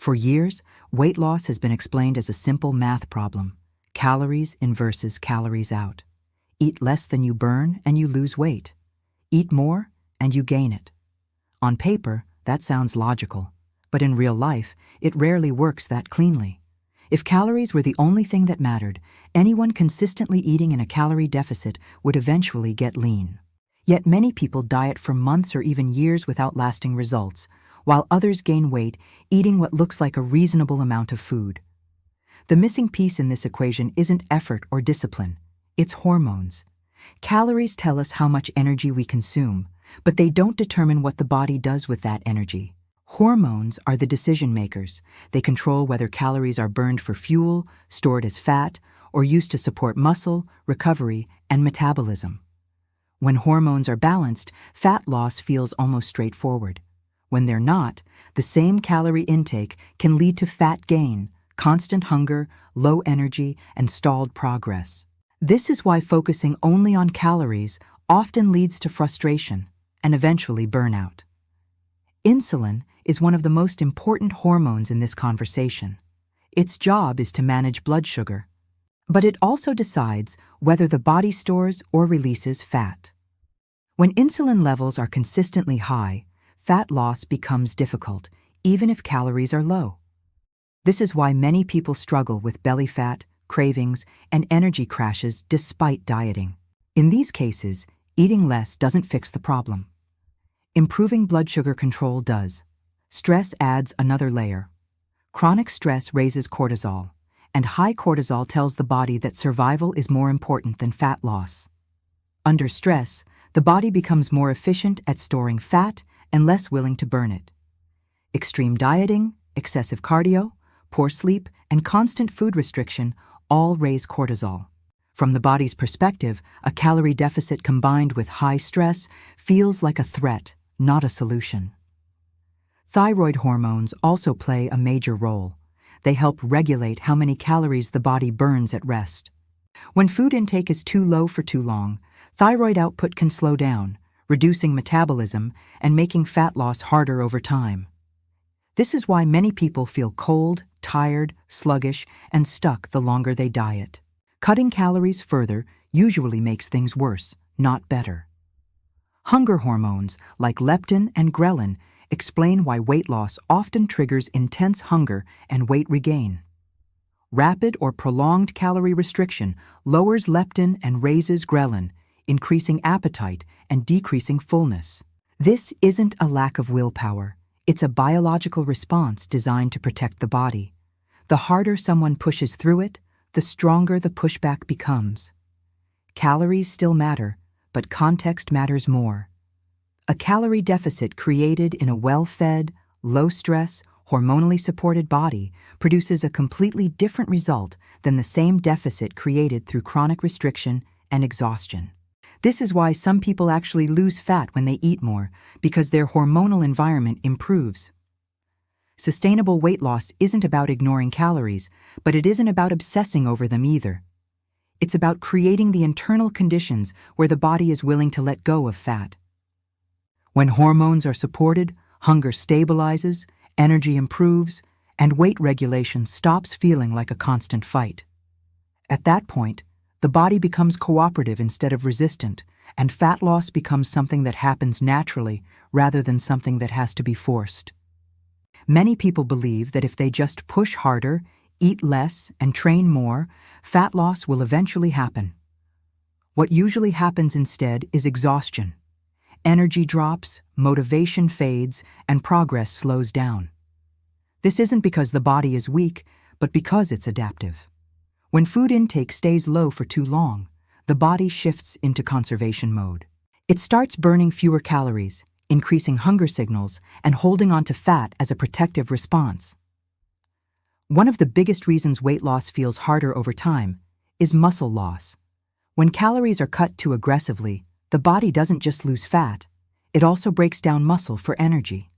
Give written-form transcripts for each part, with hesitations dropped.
For years, weight loss has been explained as a simple math problem: calories in versus calories out. Eat less than you burn and you lose weight. Eat more and you gain it. On paper, that sounds logical, but in real life, it rarely works that cleanly. If calories were the only thing that mattered, anyone consistently eating in a calorie deficit would eventually get lean. Yet many people diet for months or even years without lasting results, while others gain weight eating what looks like a reasonable amount of food. The missing piece in this equation isn't effort or discipline, it's hormones. Calories tell us how much energy we consume, but they don't determine what the body does with that energy. Hormones are the decision makers. They control whether calories are burned for fuel, stored as fat, or used to support muscle, recovery, and metabolism. When hormones are balanced, fat loss feels almost straightforward. When they're not, the same calorie intake can lead to fat gain, constant hunger, low energy, and stalled progress. This is why focusing only on calories often leads to frustration and eventually burnout. Insulin is one of the most important hormones in this conversation. Its job is to manage blood sugar, but it also decides whether the body stores or releases fat. When insulin levels are consistently high, fat loss becomes difficult, even if calories are low. This is why many people struggle with belly fat, cravings, and energy crashes despite dieting. In these cases, eating less doesn't fix the problem. Improving blood sugar control does. Stress adds another layer. Chronic stress raises cortisol, and high cortisol tells the body that survival is more important than fat loss. Under stress, the body becomes more efficient at storing fat and less willing to burn it. Extreme dieting, excessive cardio, poor sleep, and constant food restriction all raise cortisol. From the body's perspective, a calorie deficit combined with high stress feels like a threat, not a solution. Thyroid hormones also play a major role. They help regulate how many calories the body burns at rest. When food intake is too low for too long, thyroid output can slow down, reducing metabolism and making fat loss harder over time. This is why many people feel cold, tired, sluggish, and stuck the longer they diet. Cutting calories further usually makes things worse, not better. Hunger hormones like leptin and ghrelin explain why weight loss often triggers intense hunger and weight regain. Rapid or prolonged calorie restriction lowers leptin and raises ghrelin, increasing appetite and decreasing fullness. This isn't a lack of willpower. It's a biological response designed to protect the body. The harder someone pushes through it, the stronger the pushback becomes. Calories still matter, but context matters more. A calorie deficit created in a well-fed, low-stress, hormonally supported body produces a completely different result than the same deficit created through chronic restriction and exhaustion. This is why some people actually lose fat when they eat more, because their hormonal environment improves. Sustainable weight loss isn't about ignoring calories, but it isn't about obsessing over them either. It's about creating the internal conditions where the body is willing to let go of fat. When hormones are supported, hunger stabilizes, energy improves, and weight regulation stops feeling like a constant fight. At that point, the body becomes cooperative instead of resistant, and fat loss becomes something that happens naturally rather than something that has to be forced. Many people believe that if they just push harder, eat less, and train more, fat loss will eventually happen. What usually happens instead is exhaustion. Energy drops, motivation fades, and progress slows down. This isn't because the body is weak, but because it's adaptive. When food intake stays low for too long, the body shifts into conservation mode. It starts burning fewer calories, increasing hunger signals, and holding onto fat as a protective response. One of the biggest reasons weight loss feels harder over time is muscle loss. When calories are cut too aggressively, the body doesn't just lose fat, it also breaks down muscle for energy.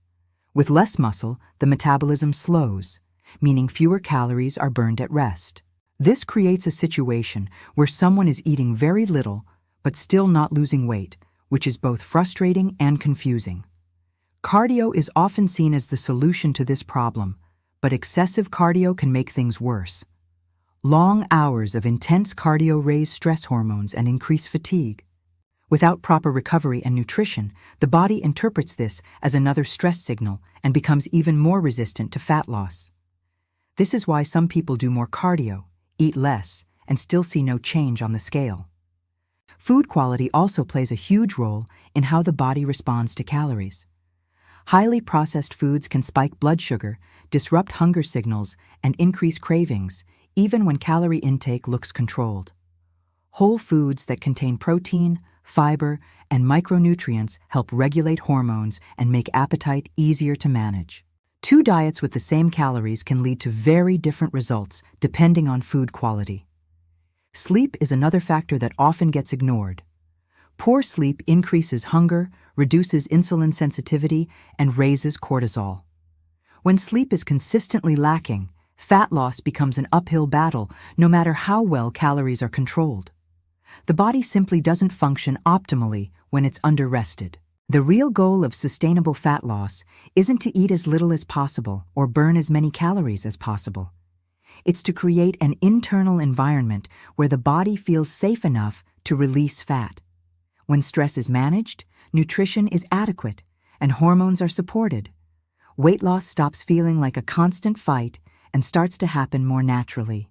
With less muscle, the metabolism slows, meaning fewer calories are burned at rest. This creates a situation where someone is eating very little but still not losing weight, which is both frustrating and confusing. Cardio is often seen as the solution to this problem, But excessive cardio can make things worse. Long hours of intense cardio raise stress hormones and increase fatigue. Without proper recovery and nutrition, the body interprets this as another stress signal and becomes even more resistant to fat loss. This is why some people do more cardio, eat less, and still see no change on the scale. Food quality also plays a huge role in how the body responds to calories. Highly processed foods can spike blood sugar, disrupt hunger signals, and increase cravings, even when calorie intake looks controlled. Whole foods that contain protein, fiber, and micronutrients help regulate hormones and make appetite easier to manage. Two diets with the same calories can lead to very different results depending on food quality. Sleep is another factor that often gets ignored. Poor sleep increases hunger, reduces insulin sensitivity, and raises cortisol. When sleep is consistently lacking, fat loss becomes an uphill battle no matter how well calories are controlled. The body simply doesn't function optimally when it's under-rested. The real goal of sustainable fat loss isn't to eat as little as possible or burn as many calories as possible. It's to create an internal environment where the body feels safe enough to release fat. When stress is managed, nutrition is adequate, and hormones are supported. Weight loss stops feeling like a constant fight and starts to happen more naturally.